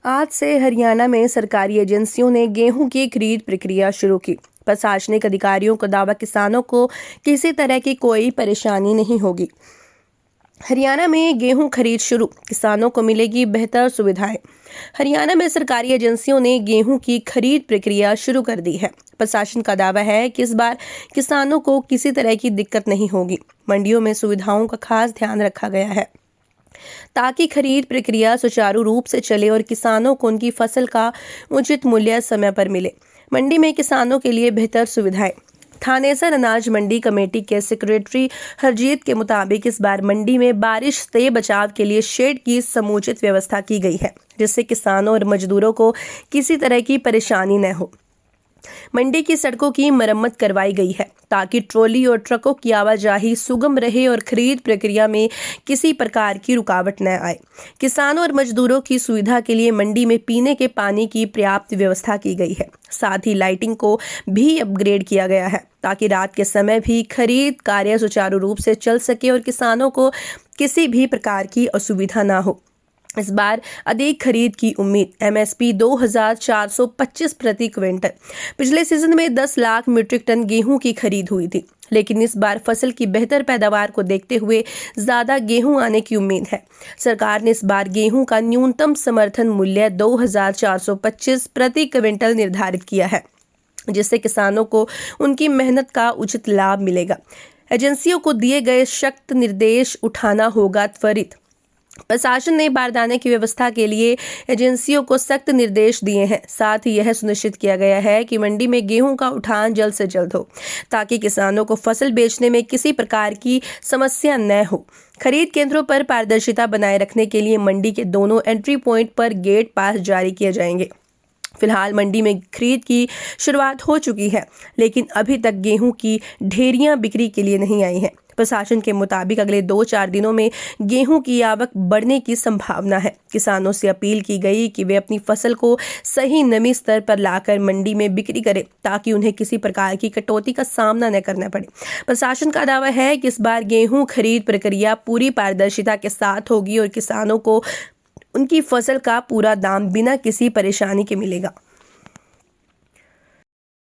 आज से हरियाणा में सरकारी एजेंसियों ने गेहूं की खरीद प्रक्रिया शुरू की। प्रशासनिक अधिकारियों का दावा, किसानों को किसी तरह की कोई परेशानी नहीं होगी। हरियाणा में गेहूं खरीद शुरू, किसानों को मिलेगी बेहतर सुविधाएं। हरियाणा में सरकारी एजेंसियों ने गेहूं की खरीद प्रक्रिया शुरू कर दी है। प्रशासन का दावा है कि इस बार किसानों को किसी तरह की दिक्कत नहीं होगी। मंडियों में सुविधाओं का खास ध्यान रखा गया है ताकि खरीद प्रक्रिया सुचारू रूप से चले और किसानों को उनकी फसल का उचित मूल्य समय पर मिले। मंडी में किसानों के लिए बेहतर सुविधाएं। थानेसर अनाज मंडी कमेटी के सेक्रेटरी हरजीत के मुताबिक इस बार मंडी में बारिश से बचाव के लिए शेड की समुचित व्यवस्था की गई है, जिससे किसानों और मजदूरों को किसी तरह की परेशानी न हो। मंडी की सड़कों की मरम्मत करवाई गई है ताकि ट्रॉली और ट्रकों की आवाजाही सुगम रहे और खरीद प्रक्रिया में किसी प्रकार की रुकावट न आए। किसानों और मजदूरों की सुविधा के लिए मंडी में पीने के पानी की पर्याप्त व्यवस्था की गई है। साथ ही लाइटिंग को भी अपग्रेड किया गया है ताकि रात के समय भी खरीद कार्य सुचारू रूप से चल सके और किसानों को किसी भी प्रकार की असुविधा ना हो। इस बार अधिक खरीद की उम्मीद। एमएसपी 2425 प्रति क्विंटल। पिछले सीजन में 10 लाख मीट्रिक टन गेहूं की खरीद हुई थी, लेकिन इस बार फसल की बेहतर पैदावार को देखते हुए ज्यादा गेहूं आने की उम्मीद है। सरकार ने इस बार गेहूं का न्यूनतम समर्थन मूल्य 2425 प्रति क्विंटल निर्धारित किया है, जिससे किसानों को उनकी मेहनत का उचित लाभ मिलेगा। एजेंसियों को दिए गए सख्त निर्देश उठाना होगा त्वरित। प्रशासन ने बारदाने की व्यवस्था के लिए एजेंसियों को सख्त निर्देश दिए हैं। साथ ही यह सुनिश्चित किया गया है कि मंडी में गेहूं का उठान जल्द से जल्द हो ताकि किसानों को फसल बेचने में किसी प्रकार की समस्या न हो। खरीद केंद्रों पर पारदर्शिता बनाए रखने के लिए मंडी के दोनों एंट्री पॉइंट पर गेट पास जारी किए जाएंगे। फिलहाल मंडी में खरीद की शुरुआत हो चुकी है, लेकिन अभी तक गेहूं की ढेरियां बिक्री के लिए नहीं आई हैं। प्रशासन के मुताबिक अगले 2-4 दिनों में गेहूं की आवक बढ़ने की संभावना है। किसानों से अपील की गई कि वे अपनी फसल को सही नमी स्तर पर लाकर मंडी में बिक्री करें ताकि उन्हें किसी प्रकार की कटौती का सामना न करना पड़े। प्रशासन का दावा है कि इस बार गेहूं खरीद प्रक्रिया पूरी पारदर्शिता के साथ होगी और किसानों को उनकी फसल का पूरा दाम बिना किसी परेशानी के मिलेगा।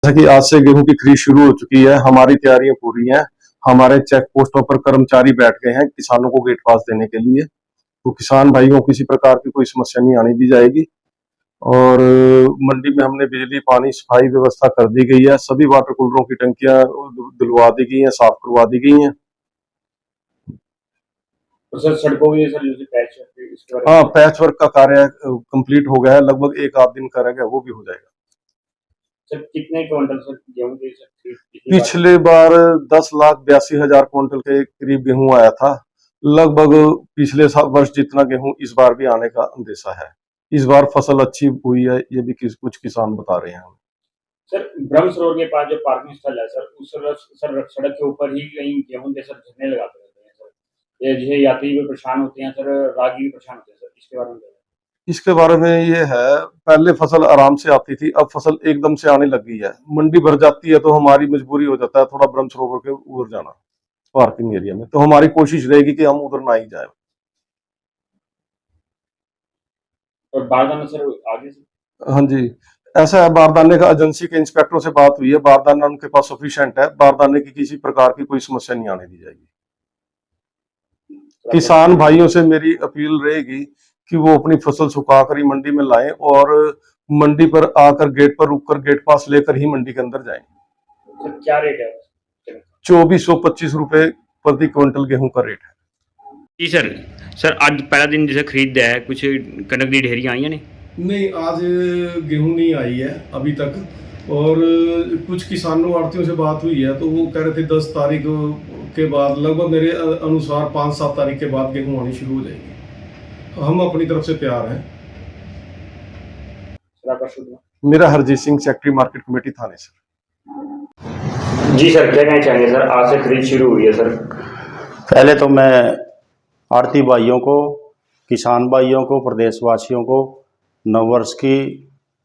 जैसा कि आज से गेहूं की खरीद शुरू हो चुकी है, हमारी तैयारियां पूरी हैं। हमारे चेक पोस्टों पर कर्मचारी बैठ गए हैं किसानों को गेट पास देने के लिए, तो किसान भाइयों को किसी प्रकार की कोई समस्या नहीं आने दी जाएगी। और मंडी में हमने बिजली, पानी, सफाई व्यवस्था कर दी गई है। सभी वाटर कूलरों की टंकियां धुलवा दी गई हैं, साफ करवा दी गई हैं। तो सर सड़कों की पैच हाँ, पैच वर्क का कार्य कंप्लीट हो गया है, लगभग 1 आध दिन का रह गया, वो भी हो जाएगा। सर कितने क्विंटल सर गेहूं की पिछले बार 10,82,000 क्विंटल के करीब गेहूं आया था। लगभग पिछले वर्ष जितना गेहूं इस बार भी आने का अंदेशा है। इस बार फसल अच्छी हुई है, ये भी कुछ किसान बता रहे हैं। सर ब्रह्म सरोवर के पास जो पार्किंग स्थल है सर, उस सड़क के ऊपर ही कहीं गेहूं के सर झरने लगाते रहते हैं सर। ये जो यात्री भी परेशान होते हैं सर, राहगीर भी परेशान होते हैं सर, इसके बारे में ये है, पहले फसल आराम से आती थी, अब फसल एकदम से आने लग गई है। मंडी भर जाती है तो हमारी मजबूरी हो जाता है थोड़ा ब्रह्म सरोवर के ऊपर जाना पार्किंग एरिया में, तो हमारी कोशिश रहेगी कि हम उधर ना ही जाए। और बारदाना सर आगे से? हाँ जी, ऐसा है, बारदाने का एजेंसी के इंस्पेक्टरों से बात हुई है, बारदाना उनके पास सफिशिएंट है, बारदाने की किसी प्रकार की कोई समस्या नहीं आने दी जाएगी। किसान भाइयों से मेरी अपील रहेगी कि वो अपनी फसल सुखाकर ही मंडी में लाएं और मंडी पर आकर गेट पर रुककर गेट पास लेकर ही मंडी के अंदर जाएं। सर क्या रेट है? 2425 रुपए प्रति क्विंटल गेहूं का रेट है। जी सर आज पहला दिन जैसे खरीद है, कुछ कनक की ढेरियां आई हैं? नहीं, आज गेहूं नहीं आई है अभी तक। और कुछ किसानों आड़तियों से बात हुई है तो वो कह रहे थे 10 तारीख के बाद, लगभग मेरे अनुसार 5-7 तारीख के बाद गेहूं आनी शुरू हो जाएगी। हम अपनी तरफ से तैयार हैं। मेरा Harjeet Singh, secretary market committee Thane sir. जी सर, क्या कहना चाहेंगे सर, आज से खरीद शुरू हुई है सर? पहले तो मैं आड़ती भाइयों को, किसान भाइयों को, प्रदेशवासियों को नववर्ष की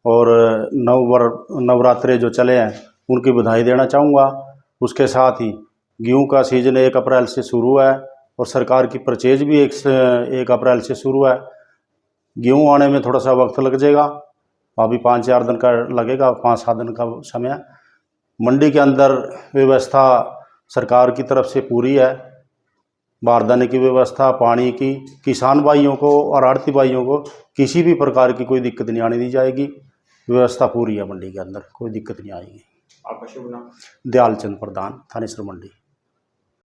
और नवरात्रे जो चले हैं उनकी बधाई देना चाहूँगा। उसके साथ ही गेहूं का सीजन 1 अप्रैल से शुरू है और सरकार की परचेज भी 1 अप्रैल से शुरू है। गेहूँ आने में थोड़ा सा वक्त लग जाएगा, अभी 5-4 दिन का लगेगा, 5-7 दिन का समय। मंडी के अंदर व्यवस्था सरकार की तरफ से पूरी है, बारदाने की व्यवस्था, पानी की, किसान भाइयों को और आढ़ती भाइयों को किसी भी प्रकार की कोई दिक्कत नहीं आने दी जाएगी। व्यवस्था पूरी है मंडी के अंदर, कोई दिक्कत नहीं आएगी। आपका शुभ नाम? दयाल चंद प्रधान, थानेसर मंडी।